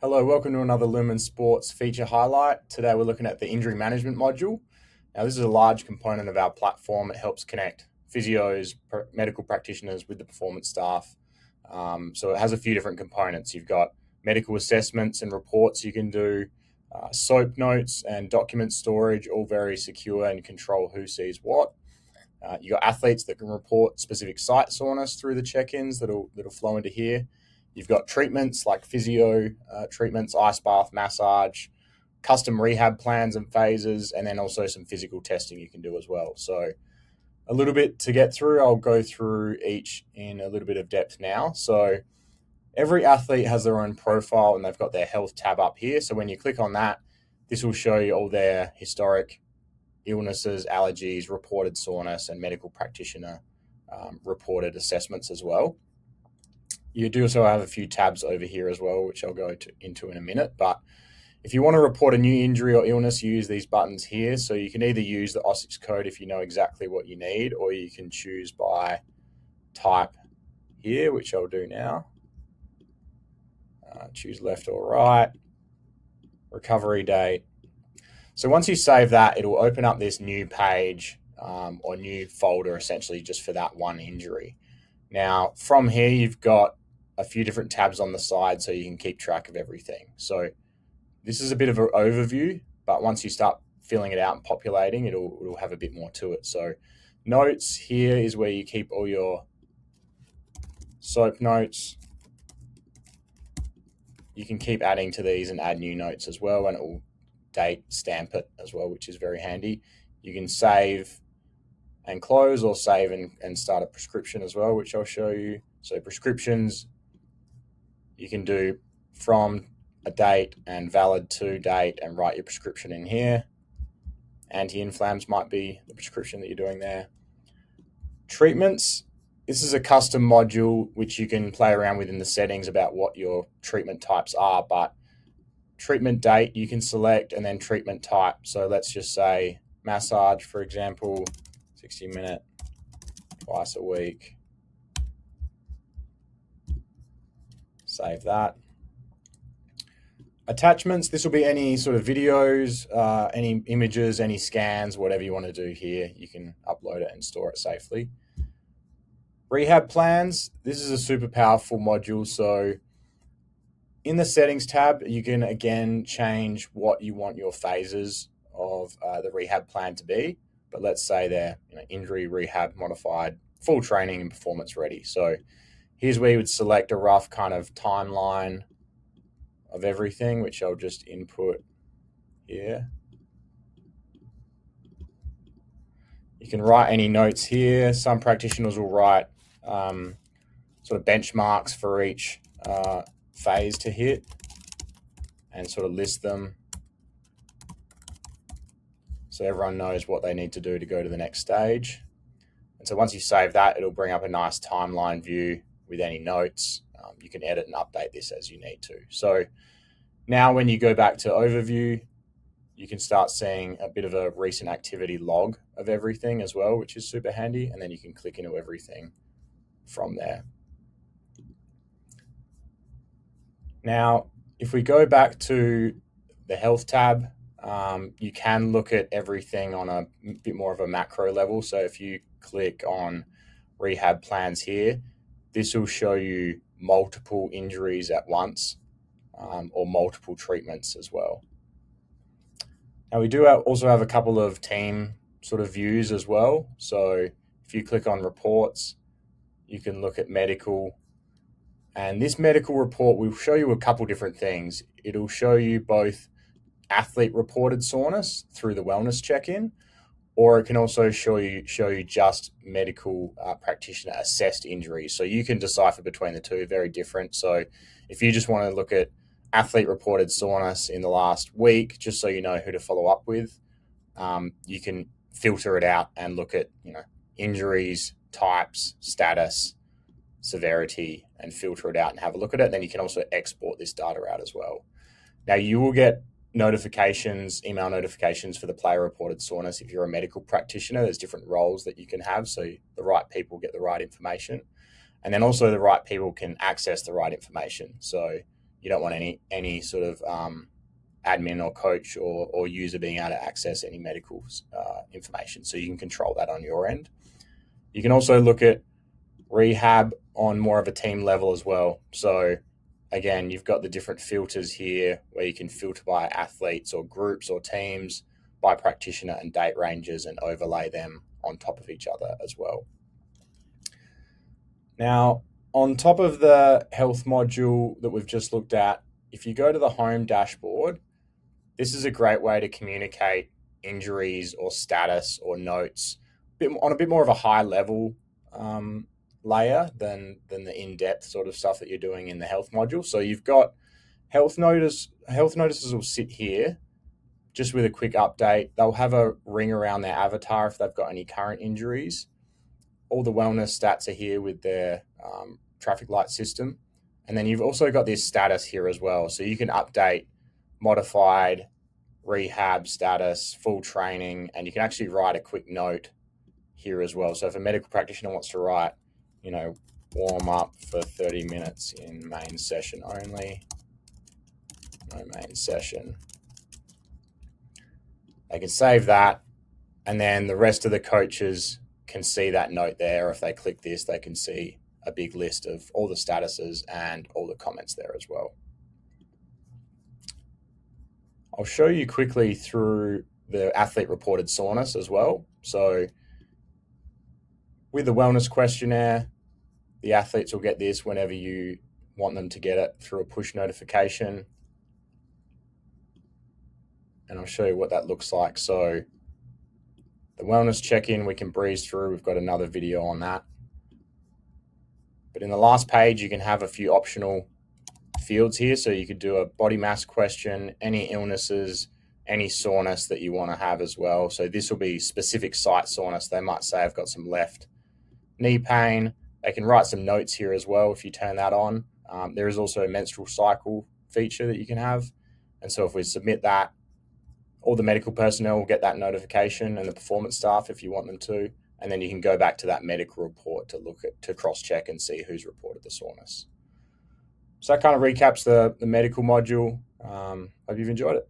Hello, welcome to another Lumen Sports feature highlight. Today we're looking at the injury management module. Now, this is a large component of our platform. It helps connect physios, medical practitioners with the performance staff. So it has a few different components. You've got medical assessments and reports you can do, SOAP notes and document storage, all very secure and control who sees what. You've got athletes that can report specific site soreness through the check-ins that'll flow into here. You've got treatments like physio treatments, ice bath, massage, custom rehab plans and phases, and then also some physical testing you can do as well. So a little bit to get through. I'll go through each in a little bit of depth now. So every athlete has their own profile and they've got their health tab up here. So when you click on that, this will show you all their historic illnesses, allergies, reported soreness, and medical practitioner reported assessments as well. You do also have a few tabs over here as well, which I'll go into in a minute. But if you want to report a new injury or illness, you use these buttons here. So you can either use the AUSICS code if you know exactly what you need, or you can choose by type here, which I'll do now. Choose left or right, recovery date. So once you save that, it'll open up this new page or new folder essentially just for that one injury. Now, from here, you've got a few different tabs on the side so you can keep track of everything. So this is a bit of an overview, but once you start filling it out and populating, it'll have a bit more to it. So notes here is where you keep all your SOAP notes. You can keep adding to these and add new notes as well, and it will date stamp it as well, which is very handy. You can save and close, or save and start a prescription as well, which I'll show you. So prescriptions, you can do from a date and valid to date and write your prescription in here. Anti-inflams might be the prescription that you're doing there. Treatments, this is a custom module which you can play around with in the settings about what your treatment types are, but treatment date you can select, and then treatment type. So let's just say massage, for example, 60-minute, twice a week. Save that. Attachments, this will be any sort of videos, any images, any scans, whatever you want to do here. You can upload it and store it safely. Rehab plans, this is a super powerful module. So in the settings tab, you can again change what you want your phases of the rehab plan to be. But let's say they're injury, rehab, modified, full training, and performance ready. So here's where you would select a rough kind of timeline of everything, which I'll just input here. You can write any notes here. Some practitioners will write sort of benchmarks for each phase to hit and sort of list them so everyone knows what they need to do to go to the next stage. And so once you save that, it'll bring up a nice timeline view with any notes. You can edit and update this as you need to. So now when you go back to overview, you can start seeing a bit of a recent activity log of everything as well, which is super handy. And then you can click into everything from there. Now, if we go back to the health tab, you can look at everything on a bit more of a macro level. So if you click on rehab plans here, this will show you multiple injuries at once or multiple treatments as well. Now we do also have a couple of team sort of views as well. So if you click on reports, you can look at medical. And this medical report will show you a couple different things. It'll show you both athlete reported soreness through the wellness check-in, or it can also show you just medical practitioner assessed injuries. So you can decipher between the two, very different. So if you just want to look at athlete reported soreness in the last week, just so you know who to follow up with, you can filter it out and look at injuries, types, status, severity, and filter it out and have a look at it. Then you can also export this data out as well. Now you will get notifications, email notifications for the player reported soreness. If you're a medical practitioner, there's different roles that you can have. So the right people get the right information. And then also the right people can access the right information. So you don't want any sort of admin or coach or user being able to access any medical information. So you can control that on your end. You can also look at rehab on more of a team level as well. So again, you've got the different filters here where you can filter by athletes or groups or teams, by practitioner and date ranges, and overlay them on top of each other as well. Now, on top of the health module that we've just looked at, if you go to the home dashboard, this is a great way to communicate injuries or status or notes on a bit more of a high level layer than the in-depth sort of stuff that you're doing in the health module. So you've got health notices will sit here just with a quick update. They'll have a ring around their avatar if they've got any current injuries. All the wellness stats are here with their traffic light system. And then you've also got this status here as well. So you can update modified, rehab status, full training, and you can actually write a quick note here as well. So if a medical practitioner wants to write, warm up for 30 minutes in main session only, no main session, they can save that, and then the rest of the coaches can see that note there. If they click this, they can see a big list of all the statuses and all the comments there as well. I'll show you quickly through the athlete reported soreness as well. So with the wellness questionnaire, the athletes will get this whenever you want them to get it through a push notification. And I'll show you what that looks like. So the wellness check-in, we can breeze through. We've got another video on that. But in the last page, you can have a few optional fields here. So you could do a body mass question, any illnesses, any soreness that you want to have as well. So this will be specific site soreness. They might say, I've got some left knee pain. They can write some notes here as well if you turn that on. There is also a menstrual cycle feature that you can have. And so if we submit that, all the medical personnel will get that notification, and the performance staff if you want them to. And then you can go back to that medical report to cross-check and see who's reported the soreness. So that kind of recaps the medical module. Hope you've enjoyed it.